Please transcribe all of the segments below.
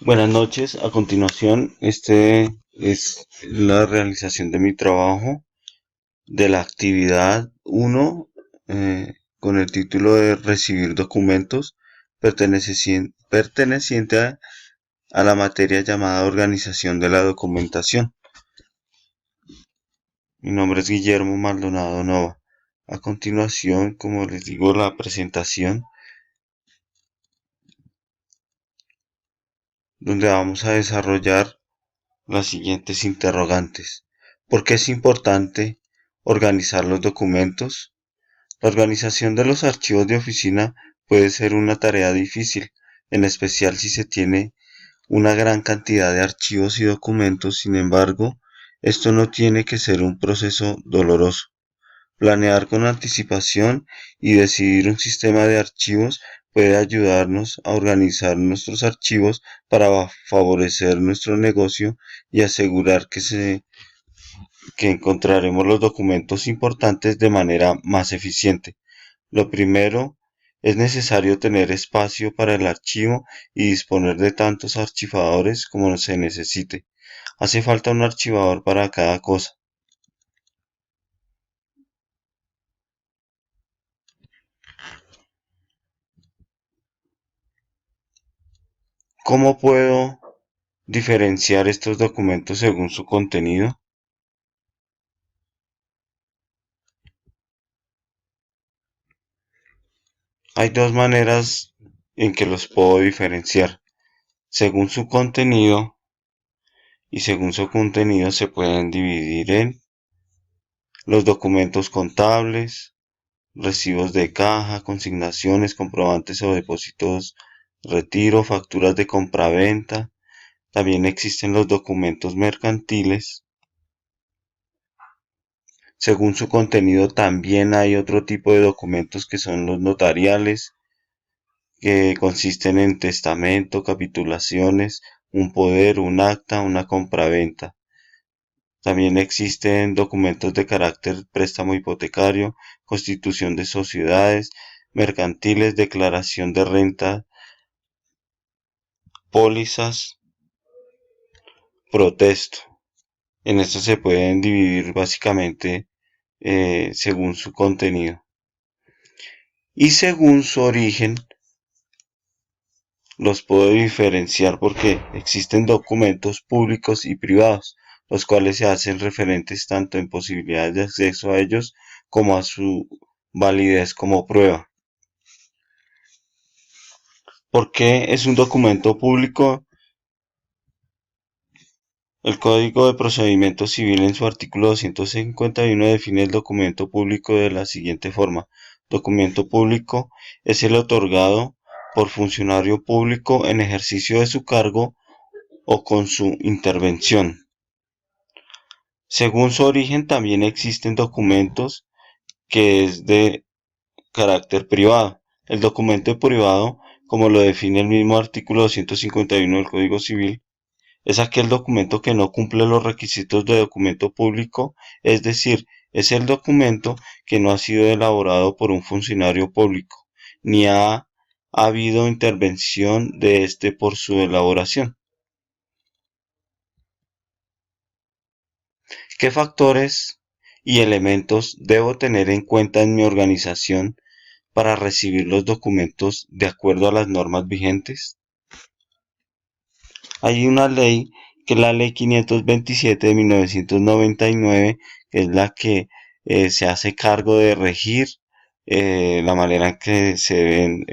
Buenas noches. A continuación, este es la realización de mi trabajo de la actividad 1 con el título de recibir documentos perteneciente a la materia llamada organización de la documentación. Mi nombre es Guillermo Maldonado Nova. A continuación, como les digo, la presentación donde vamos a desarrollar las siguientes interrogantes. ¿Por qué es importante organizar los documentos? La organización de los archivos de oficina puede ser una tarea difícil, en especial si se tiene una gran cantidad de archivos y documentos. Sin embargo, esto no tiene que ser un proceso doloroso. Planear con anticipación y decidir un sistema de archivos puede ayudarnos a organizar nuestros archivos para favorecer nuestro negocio y asegurar que encontraremos los documentos importantes de manera más eficiente. Lo primero, es necesario tener espacio para el archivo y disponer de tantos archivadores como se necesite. Hace falta un archivador para cada cosa. ¿Cómo puedo diferenciar estos documentos según su contenido? Hay dos maneras en que los puedo diferenciar. Según su contenido se pueden dividir en los documentos contables, recibos de caja, consignaciones, comprobantes o depósitos, retiro, facturas de compraventa. También existen los documentos mercantiles. Según su contenido también hay otro tipo de documentos que son los notariales, que consisten en testamento, capitulaciones, un poder, un acta, una compraventa. También existen documentos de carácter préstamo hipotecario, constitución de sociedades, mercantiles, declaración de renta, pólizas, protesto. En esto se pueden dividir básicamente según su contenido. Y según su origen, los puedo diferenciar porque existen documentos públicos y privados, los cuales se hacen referentes tanto en posibilidades de acceso a ellos como a su validez como prueba. ¿Por qué es un documento público? El Código de Procedimiento Civil en su artículo 251 define el documento público de la siguiente forma. Documento público es el otorgado por funcionario público en ejercicio de su cargo o con su intervención. Según su origen también existen documentos que es de carácter privado. El documento privado, como lo define el mismo artículo 251 del Código Civil, es aquel documento que no cumple los requisitos de documento público, es decir, es el documento que no ha sido elaborado por un funcionario público, ni ha habido intervención de éste por su elaboración. ¿Qué factores y elementos debo tener en cuenta en mi organización para recibir los documentos de acuerdo a las normas vigentes? Hay una ley que es la Ley 527 de 1999, que es la que se hace cargo de regir la manera en que se deben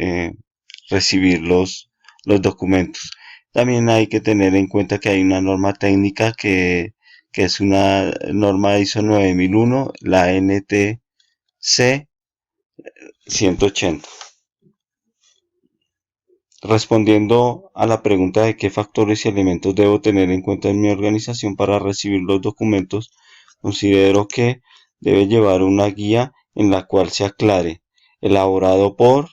recibir los documentos. También hay que tener en cuenta que hay una norma técnica que es una norma ISO 9001, la NTC 180. Respondiendo a la pregunta de qué factores y elementos debo tener en cuenta en mi organización para recibir los documentos, considero que debe llevar una guía en la cual se aclare elaborado por,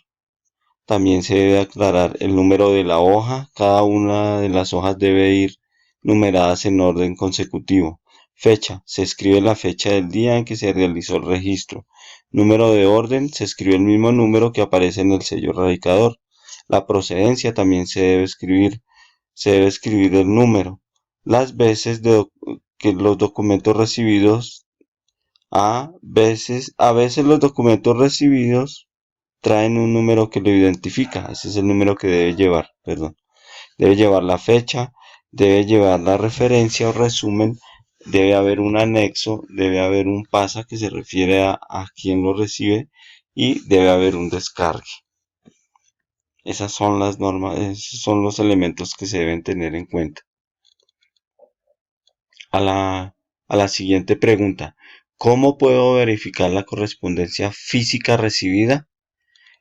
también se debe aclarar el número de la hoja, cada una de las hojas debe ir numeradas en orden consecutivo. Fecha, se escribe la fecha del día en que se realizó el registro. Número de orden, se escribe el mismo número que aparece en el sello radicador. La procedencia también se debe escribir. se debe escribir el número. Las veces que los documentos recibidos a veces los documentos recibidos traen un número que lo identifica. Ese es el número que debe llevar, perdón. Debe llevar la fecha, debe llevar la referencia o resumen, debe haber un anexo, debe haber un pasa que se refiere a quien lo recibe y debe haber un descargue. Esas son las normas, esos son los elementos que se deben tener en cuenta. A la siguiente pregunta, ¿cómo puedo verificar la correspondencia física recibida?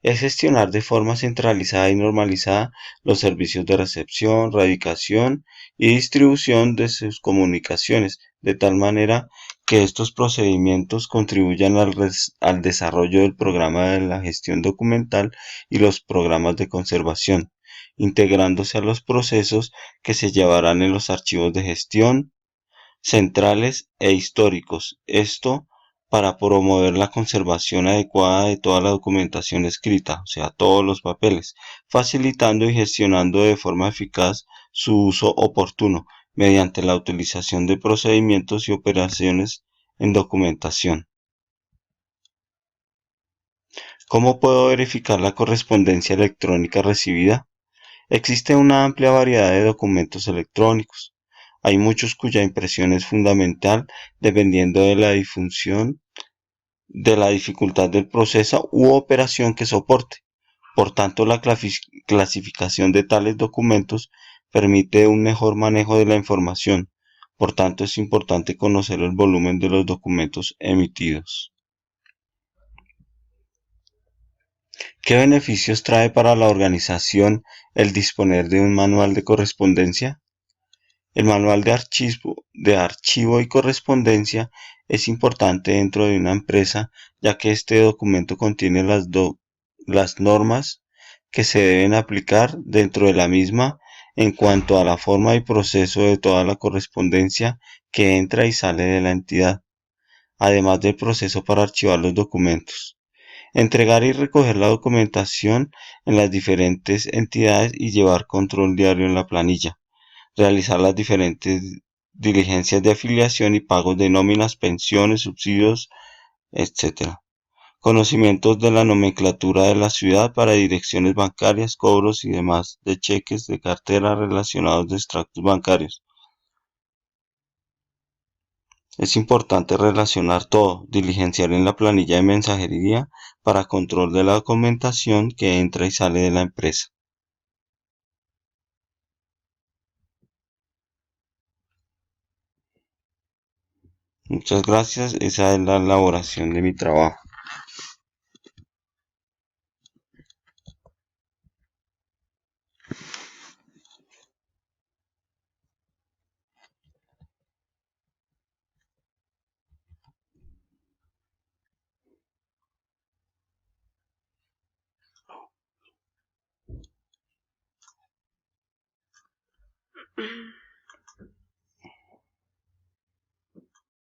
Es gestionar de forma centralizada y normalizada los servicios de recepción, radicación y distribución de sus comunicaciones, de tal manera que estos procedimientos contribuyan al desarrollo del programa de la gestión documental y los programas de conservación, integrándose a los procesos que se llevarán en los archivos de gestión, centrales e históricos. Esto para promover la conservación adecuada de toda la documentación escrita, o sea, todos los papeles, facilitando y gestionando de forma eficaz su uso oportuno mediante la utilización de procedimientos y operaciones en documentación. ¿Cómo puedo verificar la correspondencia electrónica recibida? Existe una amplia variedad de documentos electrónicos. Hay muchos cuya impresión es fundamental dependiendo de la dificultad del proceso u operación que soporte. Por tanto, la clasificación de tales documentos permite un mejor manejo de la información. Por tanto, es importante conocer el volumen de los documentos emitidos. ¿Qué beneficios trae para la organización el disponer de un manual de correspondencia? El manual de archivo y correspondencia es importante dentro de una empresa, ya que este documento contiene las normas que se deben aplicar dentro de la misma en cuanto a la forma y proceso de toda la correspondencia que entra y sale de la entidad, además del proceso para archivar los documentos, entregar y recoger la documentación en las diferentes entidades y llevar control diario en la planilla, realizar las diferentes diligencias de afiliación y pagos de nóminas, pensiones, subsidios, etc. Conocimientos de la nomenclatura de la ciudad para direcciones bancarias, cobros y demás de cheques de cartera relacionados de extractos bancarios. Es importante relacionar todo, diligenciar en la planilla de mensajería para control de la documentación que entra y sale de la empresa. Muchas gracias, esa es la elaboración de mi trabajo.